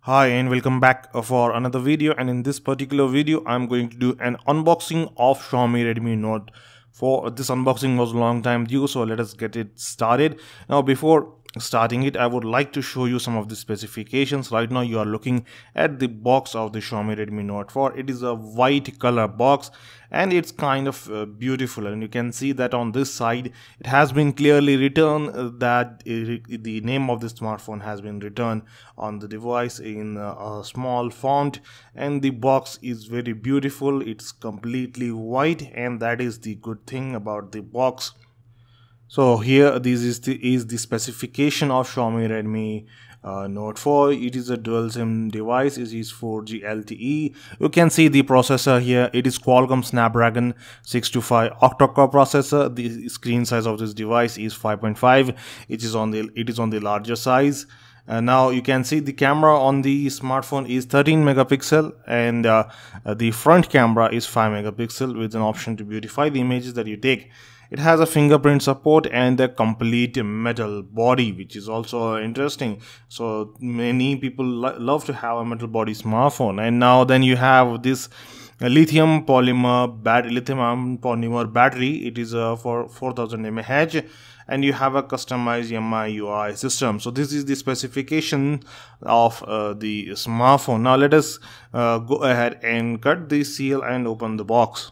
Hi and welcome back for another video, and in this particular video I'm going to do an unboxing of Xiaomi Redmi Note 4. This unboxing was a long time due, so let us get it started. Now before starting it, I would like to show you some of the specifications. Right now you are looking at the box of the Xiaomi Redmi Note 4. It is a white color box and it's kind of beautiful, and you can see that on this side it has been clearly written that the name of the smartphone has been written on the device in a small font, and the box is very beautiful. It's completely white, and that is the good thing about the box. So here this is the specification of Xiaomi Redmi Note 4. It is a dual SIM device. It is 4G LTE. You can see the processor here. It is Qualcomm Snapdragon 625 octacore processor. The screen size of this device is 5.5. It is on the larger size. Now you can see the camera on the smartphone is 13 megapixel, and the front camera is 5 megapixel with an option to beautify the images that you take. It has a fingerprint support and a complete metal body, which is also interesting. So many people love to have a metal body smartphone. And now then you have this lithium polymer battery. It is for 4000 mAh, and you have a customized MIUI system. So this is the specification of the smartphone. Now let us go ahead and cut the seal and open the box.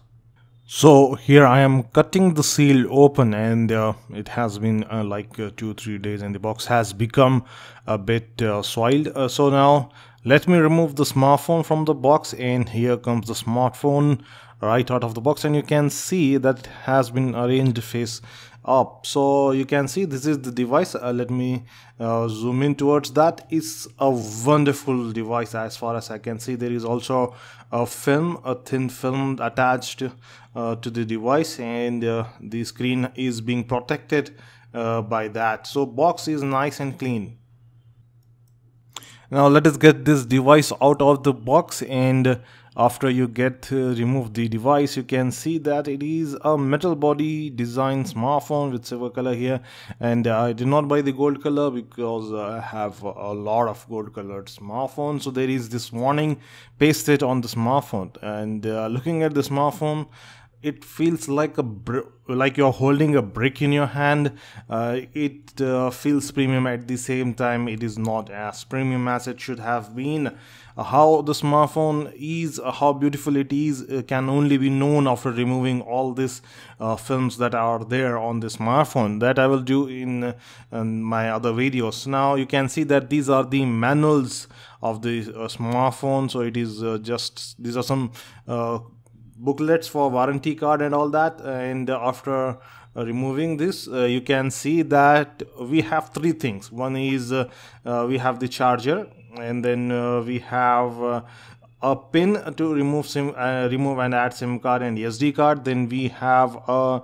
So here I am cutting the seal open, and it has been like 2-3 days, and the box has become a bit soiled. So now let me remove the smartphone from the box, and here comes the smartphone right out of the box, and you can see that it has been arranged face up. So you can see this is the device. Let me zoom in towards that. It's a wonderful device as far as I can see. There is also a thin film attached to the device, and the screen is being protected by that. So box is nice and clean. Now let us get this device out of the box, and after you remove the device, you can see that it is a metal body design smartphone with silver color here. And I did not buy the gold color because I have a lot of gold colored smartphones. So there is this warning pasted on the smartphone, and looking at the smartphone, it feels like like you're holding a brick in your hand. It feels premium. At the same time, it is not as premium as it should have been. How the smartphone is, how beautiful it is, can only be known after removing all these films that are there on the smartphone. That I will do in my other videos. Now you can see that these are the manuals of the smartphone. So it is these are some booklets for warranty card and all that. And after removing this, you can see that we have three things. One is we have the charger, and then we have a pin to remove and add SIM card and SD card. Then we have a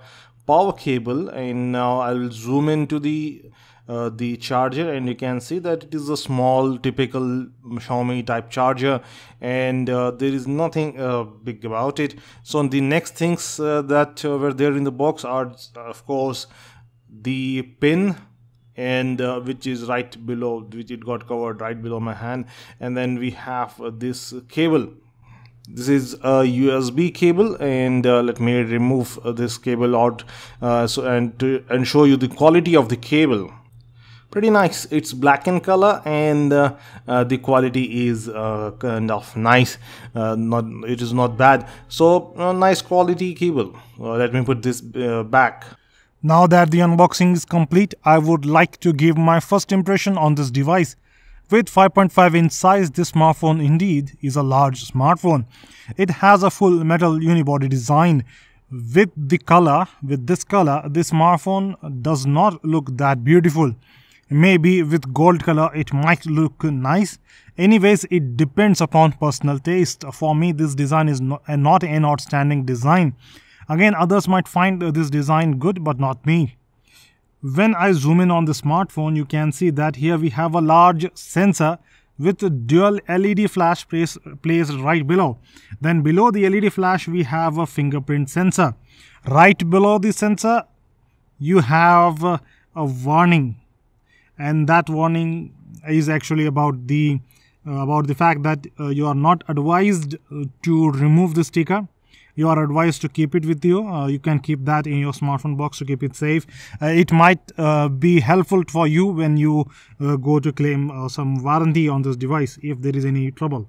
power cable, and now I will zoom into the charger, and you can see that it is a small typical Xiaomi type charger, and there is nothing big about it. So the next things that were there in the box are of course the pin, and which is right below, which it got covered right below my hand. And then we have this cable. This is a USB cable, and let me remove this cable out and show you the quality of the cable. Pretty nice. It's black in color, and the quality is kind of nice. It is not bad. So nice quality cable. Let me put this back. Now that the unboxing is complete, I would like to give my first impression on this device. With 5.5 inch size, this smartphone indeed is a large smartphone. It has a full metal unibody design. With this color, this smartphone does not look that beautiful. Maybe with gold color it might look nice. Anyways, it depends upon personal taste. For me, this design is not an outstanding design. Again, others might find this design good, but not me. When I zoom in on the smartphone, you can see that here we have a large sensor with a dual LED flash placed right below. Then below the LED flash, we have a fingerprint sensor. Right below the sensor, you have a warning, and that warning is actually about the about the fact that you are not advised to remove the sticker. You are advised to keep it with you. You can keep that in your smartphone box to keep it safe. It might be helpful for you when you go to claim some warranty on this device if there is any trouble.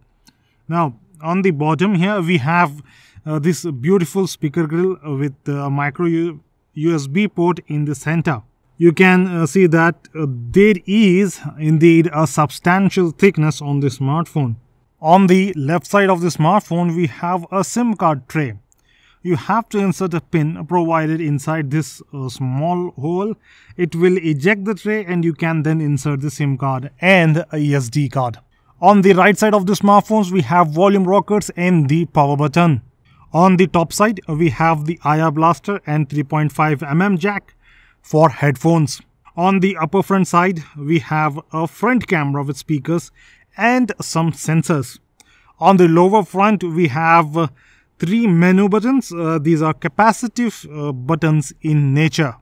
Now, on the bottom here, we have this beautiful speaker grill with a micro USB port in the center. You can see that there is indeed a substantial thickness on the smartphone. On the left side of the smartphone, we have a SIM card tray. You have to insert a pin provided inside this small hole. It will eject the tray and you can then insert the SIM card and a SD card. On the right side of the smartphones, we have volume rockers and the power button. On the top side, we have the IR blaster and 3.5mm jack for headphones. On the upper front side, we have a front camera with speakers and some sensors. On the lower front, we have 3 menu buttons. These are capacitive buttons in nature.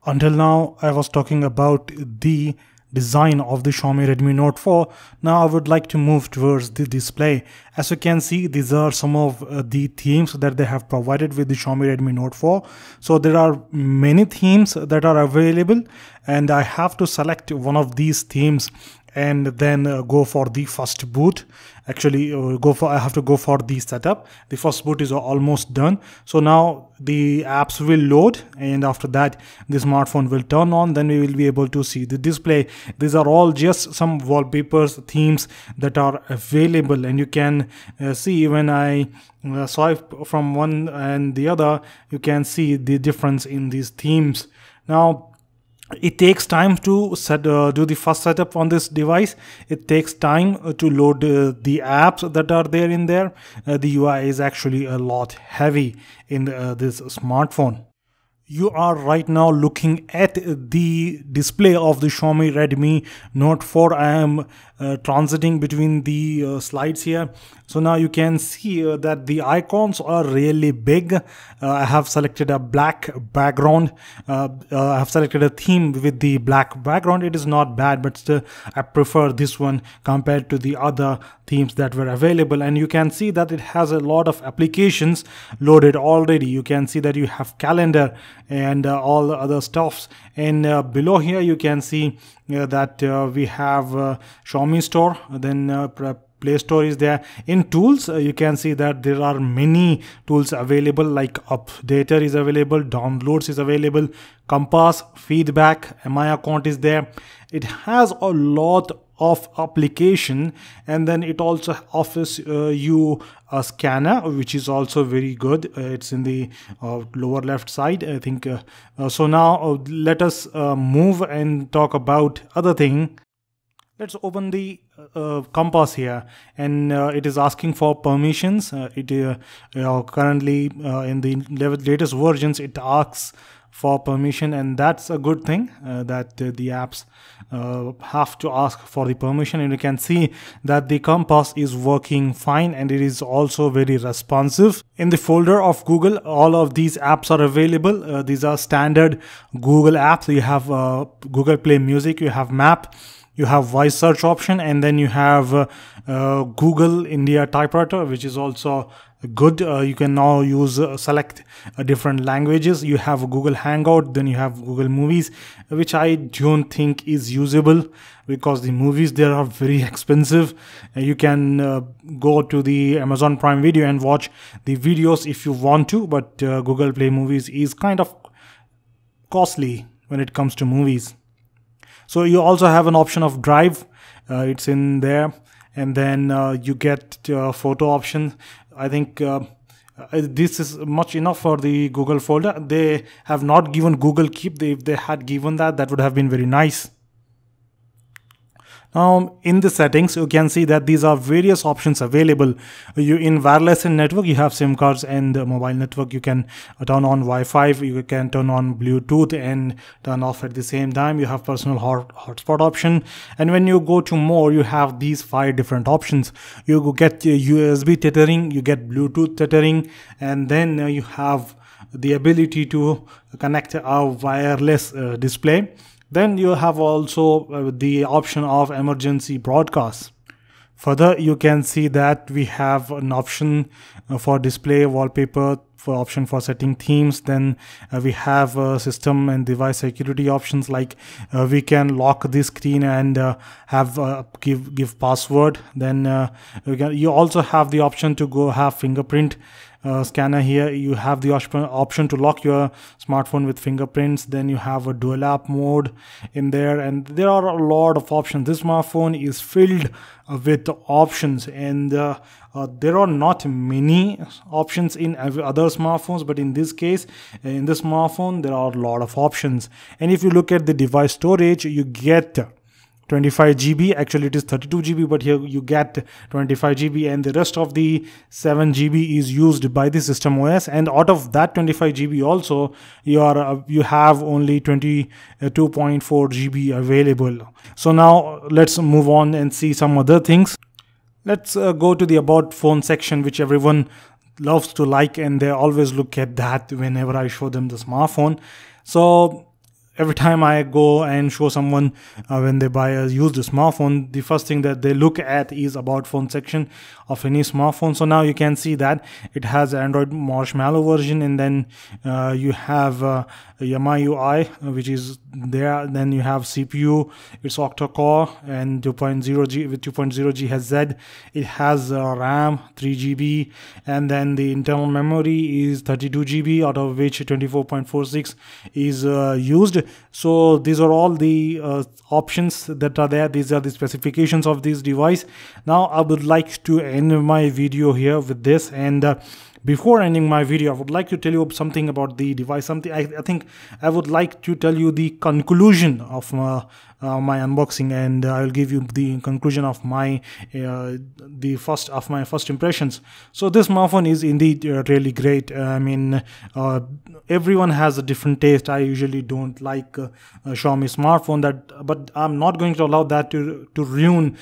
Until now, I was talking about the design of the Xiaomi Redmi Note 4. Now I would like to move towards the display. As you can see, these are some of the themes that they have provided with the Xiaomi Redmi Note 4. So there are many themes that are available, and I have to select one of these themes and then go for the first boot. Actually, I have to go for the setup. The first boot is almost done. So now the apps will load, and after that the smartphone will turn on. Then we will be able to see the display. These are all just some wallpapers, themes that are available, and you can see when I swipe from one and the other, you can see the difference in these themes. Now, it takes time to do the first setup on this device. It takes time to load the apps that are there in there. The UI is actually a lot heavy in this smartphone. You are right now looking at the display of the Xiaomi Redmi Note 4. I am transiting between the slides here. So now you can see that the icons are really big. I have selected a black background. I have selected a theme with the black background. It is not bad, but still I prefer this one compared to the other themes that were available. And you can see that it has a lot of applications loaded already. You can see that you have calendar and all the other stuffs, and below here you can see that we have Xiaomi Store, then Play Store is there. In tools, you can see that there are many tools available, like Updater is available, Downloads is available, Compass, Feedback, My Account is there. It has a lot of application, and then it also offers you a scanner, which is also very good. It's in the lower left side, I think. So now let us move and talk about other thing. Let's open the Compass here, and it is asking for permissions. Currently in the latest versions, it asks for permission, and that's a good thing that the apps have to ask for the permission. And you can see that the Compass is working fine, and it is also very responsive. In the folder of Google, all of these apps are available. These are standard Google apps. You have Google Play Music, you have Map, you have voice search option, and then you have Google India typewriter, which is also good. You can now use select different languages. You have Google Hangout, then you have Google Movies, which I don't think is usable because the movies there are very expensive. You can go to the Amazon Prime Video and watch the videos if you want to, but Google Play Movies is kind of costly when it comes to movies. So you also have an option of Drive, it's in there, and then you get photo option. I think this is much enough for the Google folder. They have not given Google Keep. If they had given that, that would have been very nice. Now in the settings, you can see that these are various options available. In wireless and network, you have SIM cards and mobile network. You can turn on Wi-Fi, you can turn on Bluetooth and turn off at the same time. You have personal hotspot option, and when you go to more, you have these 5 different options. You get USB tethering, you get Bluetooth tethering, and then you have the ability to connect a wireless display. Then you have also the option of emergency broadcast. Further, you can see that we have an option for display wallpaper, for option for setting themes. Then we have system and device security options, like we can lock the screen and have give password. Then you also have the option to go have fingerprint scanner. Here you have the option to lock your smartphone with fingerprints. Then you have a dual app mode in there, and there are a lot of options. This smartphone is filled with options, and there are not many options in other smartphones, but in this case, in this smartphone, there are a lot of options. And if you look at the device storage, you get 25 GB. Actually it is 32 GB, but here you get 25 GB, and the rest of the 7 GB is used by the system OS. And out of that 25 GB also, you have only 22.4 GB available. So now let's move on and see some other things. Let's go to the about phone section, which everyone loves to like, and they always look at that whenever I show them the smartphone. So every time I go and show someone when they buy a used smartphone, the first thing that they look at is about phone section of any smartphone. So now you can see that it has Android Marshmallow version, and then you have MIUI, which is there. Then you have CPU, it's octacore and 2.0G with 2.0 GHz. It has RAM 3 GB, and then the internal memory is 32 GB, out of which 24.46 is used. So these are all the options that are there. These are the specifications of this device. Now I would like to end my video here with this, and before ending my video, I would like to tell you something about the device. I think I would like to tell you the conclusion of my unboxing, and I will give you the conclusion of my first impressions. So this smartphone is indeed really great. I mean, everyone has a different taste. I usually don't like Xiaomi smartphone, but I'm not going to allow that to ruin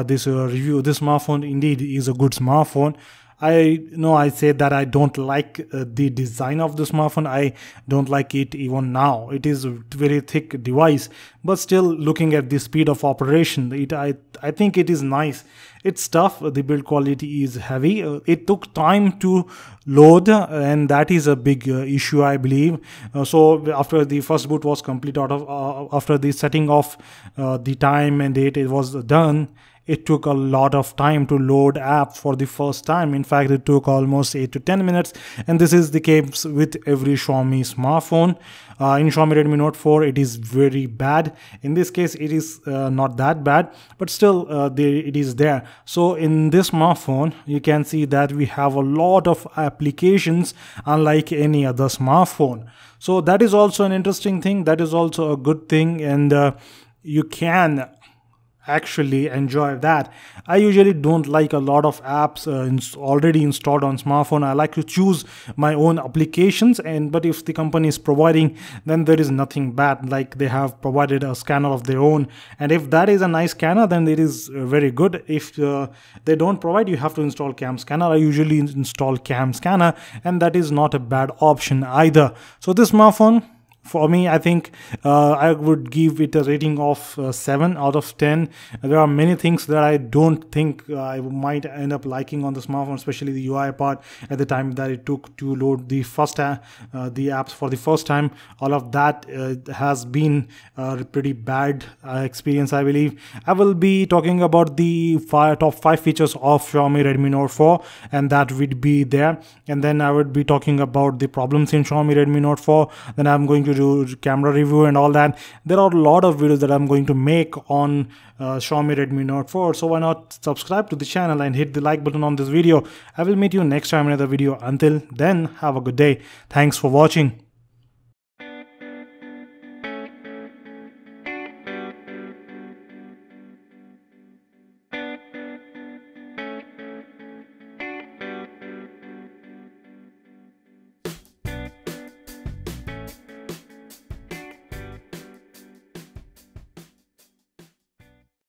this review. This smartphone indeed is a good smartphone. I know I said that I don't like the design of the smartphone. I don't like it even now. It is a very thick device, but still, looking at the speed of operation, I think it is nice. It's tough. The build quality is heavy. It took time to load, and that is a big issue, I believe. So after the first boot was complete, after the setting of the time and date it was done, it took a lot of time to load apps for the first time. In fact, it took almost 8 to 10 minutes, and this is the case with every Xiaomi smartphone. In Xiaomi Redmi Note 4, it is very bad. In this case, it is not that bad, but still it is there. So in this smartphone, you can see that we have a lot of applications unlike any other smartphone. So that is also an interesting thing. That is also a good thing, and you can actually enjoy that. I usually don't like a lot of apps already installed on smartphone. I like to choose my own applications, but if the company is providing, then there is nothing bad. Like, they have provided a scanner of their own, and if that is a nice scanner, then it is very good. If they don't provide, you have to install cam scanner. I usually install cam scanner, and that is not a bad option either. So this smartphone, for me, I think I would give it a rating of 7 out of 10. There are many things that I don't think I might end up liking on the smartphone, especially the UI part. At the time that it took to load the apps for the first time, all of that has been a pretty bad experience, I believe. I will be talking about the top 5 features of Xiaomi Redmi Note 4, and that would be there. And then I would be talking about the problems in Xiaomi Redmi Note 4. Then I'm going to do camera review and all that. There are a lot of videos that I'm going to make on Xiaomi Redmi Note 4. So why not subscribe to the channel and hit the like button on this video. I will meet you next time in another video. Until then, have a good day. Thanks for watching.